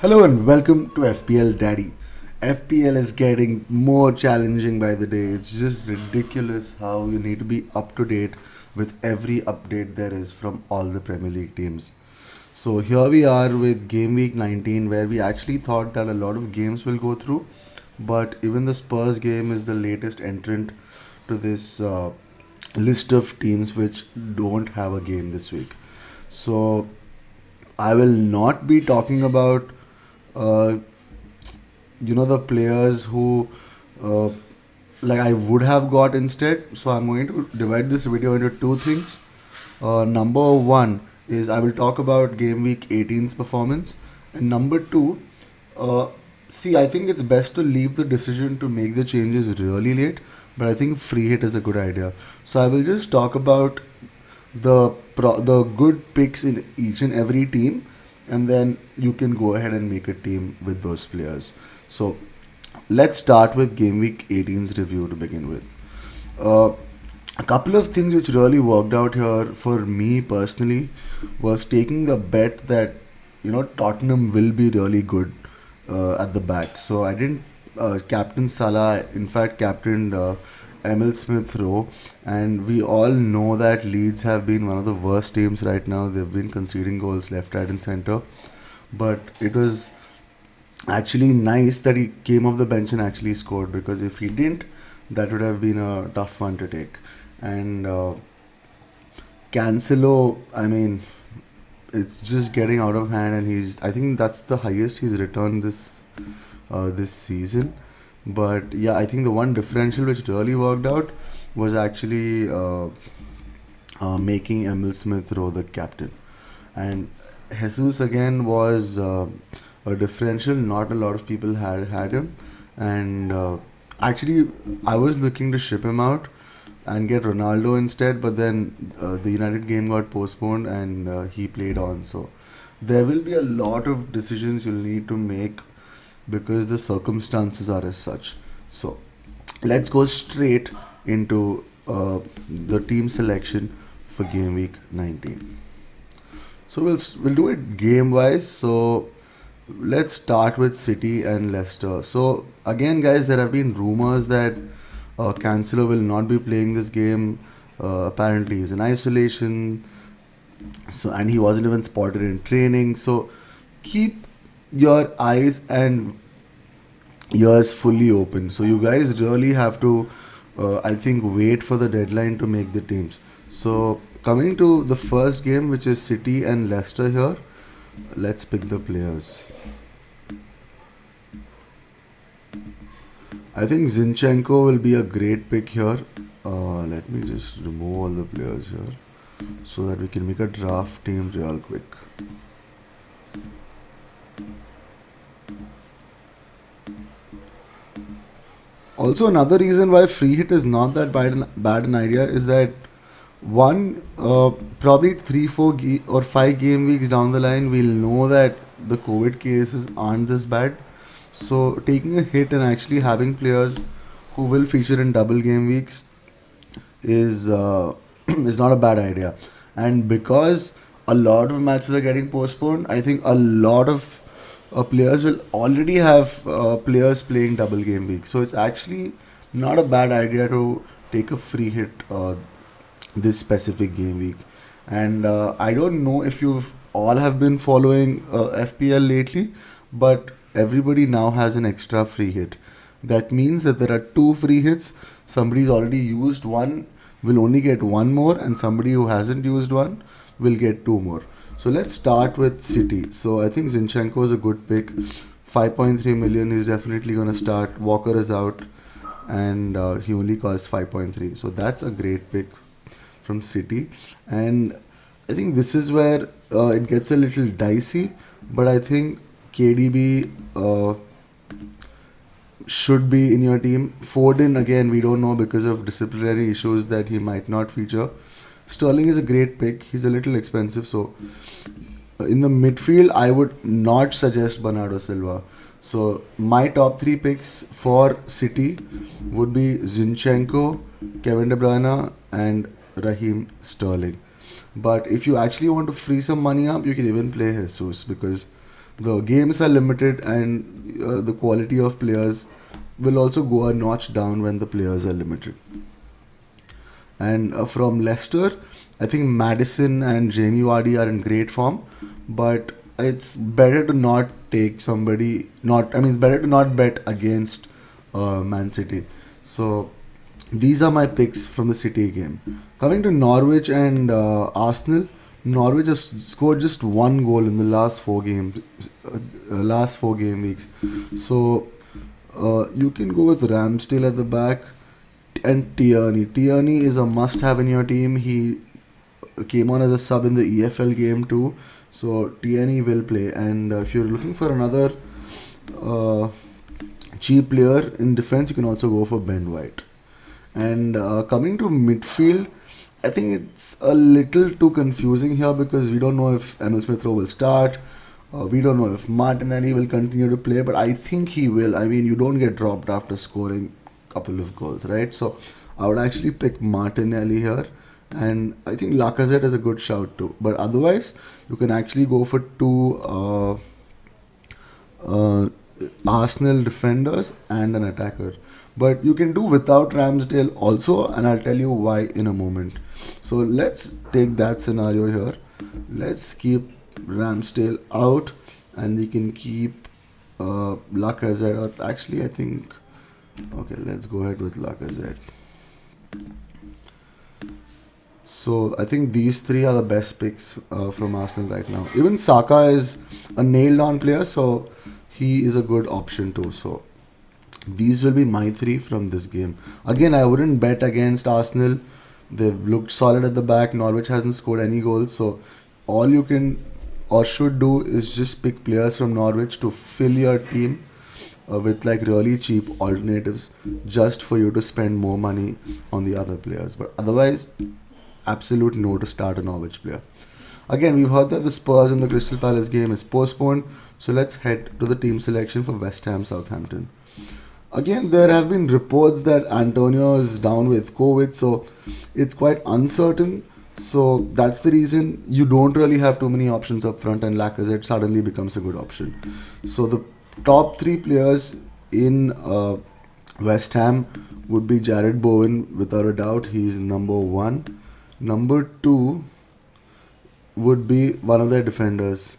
Hello and welcome to FPL Daddy. FPL is getting more challenging by the day. It's just ridiculous how you need to be up to date with every update there is from all the Premier League teams. So here we are with Game Week 19, where we actually thought that a lot of games will go through, but even the Spurs game is the latest entrant to this list of teams which don't have a game this week. So I will not be talking about uh, the players who uh, like I would have got instead. So I'm going to divide this video into two things. Number one is I will talk about game week 18's performance, and number two, uh, see, I think it's best to leave the decision to make the changes really late, but I think free hit is a good idea. So I will just talk about the good picks in each and every team, and then you can go ahead and make a team with those players. So let's start with game week 18's review to begin with. Uh, a couple of things which really worked out here for me personally was taking the bet that Tottenham will be really good at the back. So I didn't captain Salah. In fact, captained Emil Smith Rowe, and we all know that Leeds have been one of the worst teams right now. They've been conceding goals left, right, and centre. But it was actually nice that he came off the bench and actually scored, because if he didn't, that would have been a tough one to take. And Cancelo, I mean, it's just getting out of hand, and I think that's the highest he's returned this season. But yeah, I think the one differential which really worked out was actually making Emil Smith Rowe the captain. And Jesus again was a differential. Not a lot of people had him, and actually I was looking to ship him out and get Ronaldo instead, but then the United game got postponed, and he played on. So there will be a lot of decisions you'll need to make because the circumstances are as such. So let's go straight into the team selection for game week 19. So we'll do it game wise. So let's start with City and Leicester. So again, guys, there have been rumors that Cancelo will not be playing this game. Apparently, he's in isolation. So, and he wasn't even spotted in training. So keep your eyes and ears fully open. So you guys really have to, I think, wait for the deadline to make the teams. So coming to the first game, which is City and Leicester here, let's pick the players. I think Zinchenko will be a great pick here. Let me just remove all the players here so that we can make a draft team real quick. Also, another reason why free hit is not that bad an idea is that probably 3, 4 or 5 game weeks down the line, we'll know that the COVID cases aren't this bad. So taking a hit and actually having players who will feature in double game weeks is is not a bad idea. And because a lot of matches are getting postponed, I think a lot of players will already have players playing double game week. So it's actually not a bad idea to take a free hit this specific game week. And I don't know if you've all have been following FPL lately, but everybody now has an extra free hit. That means that there are 2 free hits. Somebody's already used one will only get one more, and somebody who hasn't used one will get 2 more. So let's start with City. So I think Zinchenko is a good pick. 5.3 million is definitely going to start. Walker is out, and he only costs 5.3. So that's a great pick from City. And I think this is where it gets a little dicey, but I think KDB should be in your team. Foden, again, we don't know because of disciplinary issues that he might not feature. Sterling is a great pick. He's a little expensive. So in the midfield, I would not suggest Bernardo Silva. So my top 3 picks for City would be Zinchenko, Kevin De Bruyne, and Raheem Sterling. But if you actually want to free some money up, you can even play Jesus, because The games are limited, and the quality of players will also go a notch down when the players are limited. And from Leicester, I think Madison and Jamie Vardy are in great form, but it's better to not take somebody. Not I mean, it's better to not bet against Man City. So these are my picks from the City game. Coming to Norwich and Arsenal, Norwich has scored just one goal in the last last 4 game weeks. So you can go with Ramsdale at the back and Tierney. Tierney is a must-have in your team. He came on as a sub in the EFL game too, so Tierney will play. And if you're looking for another uh, cheap player in defense, you can also go for Ben White. And coming to midfield, I think it's a little too confusing here because we don't know if Emil Smith Rowe will start. We don't know if Martinelli will continue to play, but I think he will. I mean, you don't get dropped after scoring a couple of goals, right? So I would actually pick Martinelli here, and I think Lacazette is a good shout too. But otherwise, you can actually go for two Arsenal defenders and an attacker. But you can do without Ramsdale also, and I'll tell you why in a moment. So let's take that scenario here. Let's keep Ramsdale out, and we can keep Lacazette. Or actually, I think okay, let's go ahead with Lacazette. So I think these three are the best picks from Arsenal right now. Even Saka is a nailed-on player, so he is a good option too. So these will be my three from this game. Again, I wouldn't bet against Arsenal. They've looked solid at the back. Norwich hasn't scored any goals, so all you can or should do is just pick players from Norwich to fill your team with like really cheap alternatives, just for you to spend more money on the other players. But otherwise, absolute no to start a Norwich player. Again, we've heard that the Spurs and the Crystal Palace game is postponed, so let's head to the team selection for West Ham Southampton. Again, there have been reports that Antonio is down with COVID, so it's quite uncertain. So that's the reason you don't really have too many options up front, and Lacazette suddenly becomes a good option. So the top three players in West Ham would be Jared Bowen, without a doubt. He's number one. Number two would be one of their defenders.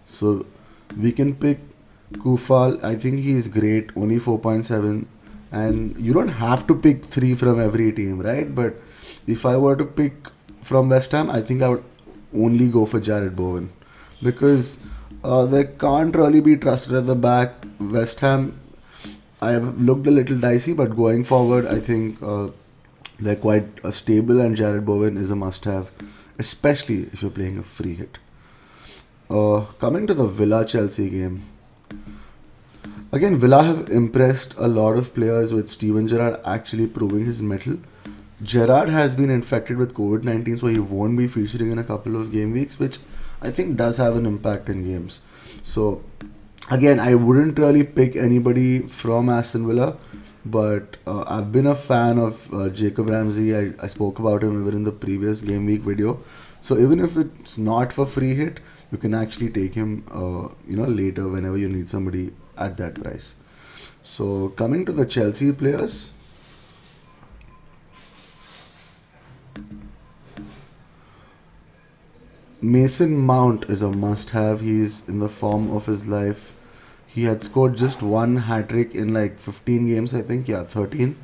So we can pick Kufal. I think he's great, only 4.7. And you don't have to pick three from every team, right? But if I were to pick from West Ham, I think I would only go for Jared Bowen. Because they can't really be trusted at the back. West Ham, I have looked a little dicey, but going forward, I think they're quite stable, and Jared Bowen is a must-have, especially if you're playing a free hit. Coming to the Villa-Chelsea game. Again, Villa have impressed a lot of players with Steven Gerrard actually proving his mettle. Gerrard has been infected with COVID-19, so he won't be featuring in a couple of game weeks, which I think does have an impact in games. So, again, I wouldn't really pick anybody from Aston Villa, but I've been a fan of Jacob Ramsey. I spoke about him even in the previous game week video. So even if it's not for free hit, you can actually take him, later whenever you need somebody at that price. So coming to the Chelsea players, Mason Mount is a must-have. He's in the form of his life. He had scored just one hat-trick in like 15 games, I think. Yeah, 13.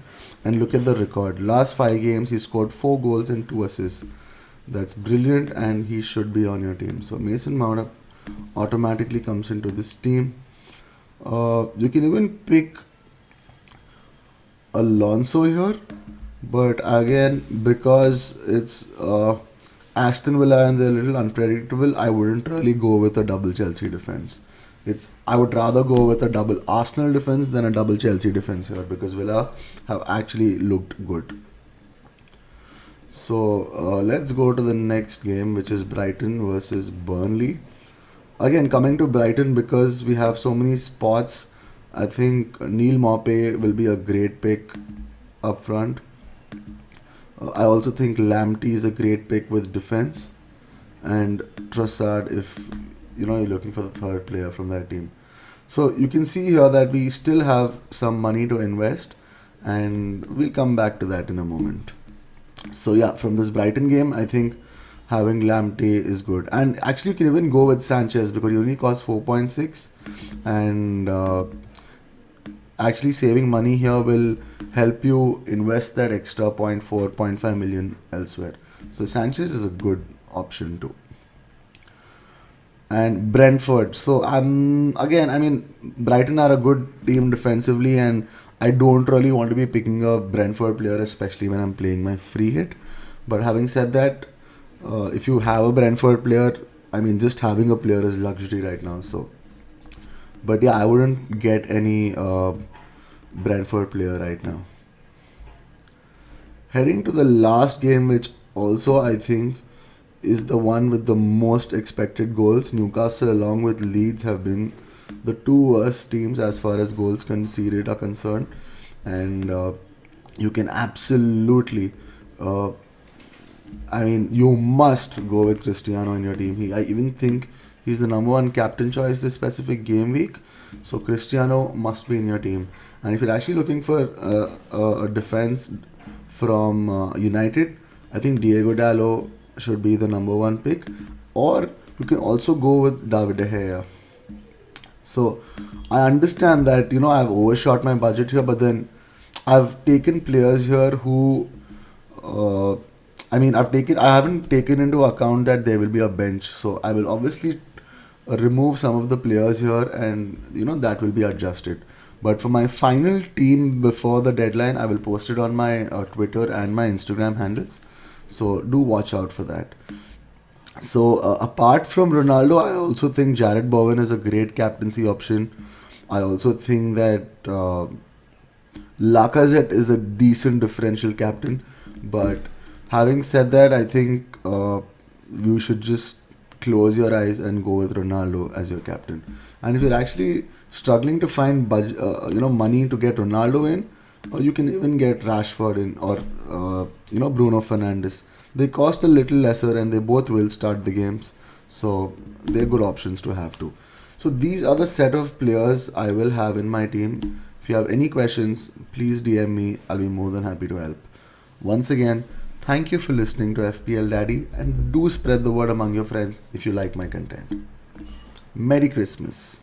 And look at the record. Last 5 games, he scored 4 goals and 2 assists. That's brilliant, and he should be on your team. So Mason Mount automatically comes into this team. You can even pick Alonso here. But again, because it's Aston Villa and they're a little unpredictable, I wouldn't really go with a double Chelsea defense. I would rather go with a double Arsenal defense than a double Chelsea defense here, because Villa have actually looked good. So let's go to the next game, which is Brighton versus Burnley. Again, coming to Brighton, because we have so many spots, I think Neil Maupay will be a great pick up front. I also think Lamptey is a great pick with defense, and Trossard if you're looking for the third player from that team. So you can see here that we still have some money to invest, and we'll come back to that in a moment. So yeah, from this Brighton game, I think having Lamptey is good, and actually you can even go with Sanchez because he only costs 4.6, and actually saving money here will help you invest that extra zero point 4, zero point 0.5 million elsewhere. So Sanchez is a good option too. And Brentford. So again, I mean, Brighton are a good team defensively, and I don't really want to be picking a Brentford player, especially when I'm playing my free hit. But having said that, if you have a Brentford player, I mean, just having a player is luxury right now. So, but yeah, I wouldn't get any Brentford player right now. Heading to the last game, which also I think is the one with the most expected goals. Newcastle, along with Leeds, have been the two worst teams as far as goals conceded are concerned, and you can absolutely, I mean, you must go with Cristiano in your team. I even think he's the number one captain choice this specific game week. So Cristiano must be in your team. And if you're actually looking for a defense from United, I think Diego Dallo should be the number one pick, or you can also go with David De Gea. So I understand that I've overshot my budget here, but then I've taken players here who I haven't taken into account that there will be a bench, so I will obviously remove some of the players here, and that will be adjusted. But for my final team before the deadline, I will post it on my Twitter and my Instagram handles. So do watch out for that. So apart from Ronaldo, I also think Jared Bowen is a great captaincy option. I also think that Lacazette is a decent differential captain. But having said that, I think you should just close your eyes and go with Ronaldo as your captain. And if you're actually struggling to find money to get Ronaldo in, or you can even get Rashford in, or Bruno Fernandes. They cost a little lesser, and they both will start the games, so they're good options to have too. So these are the set of players I will have in my team. If you have any questions, please DM me. I'll be more than happy to help. Once again, thank you for listening to FPL Daddy, and do spread the word among your friends if you like my content. Merry Christmas.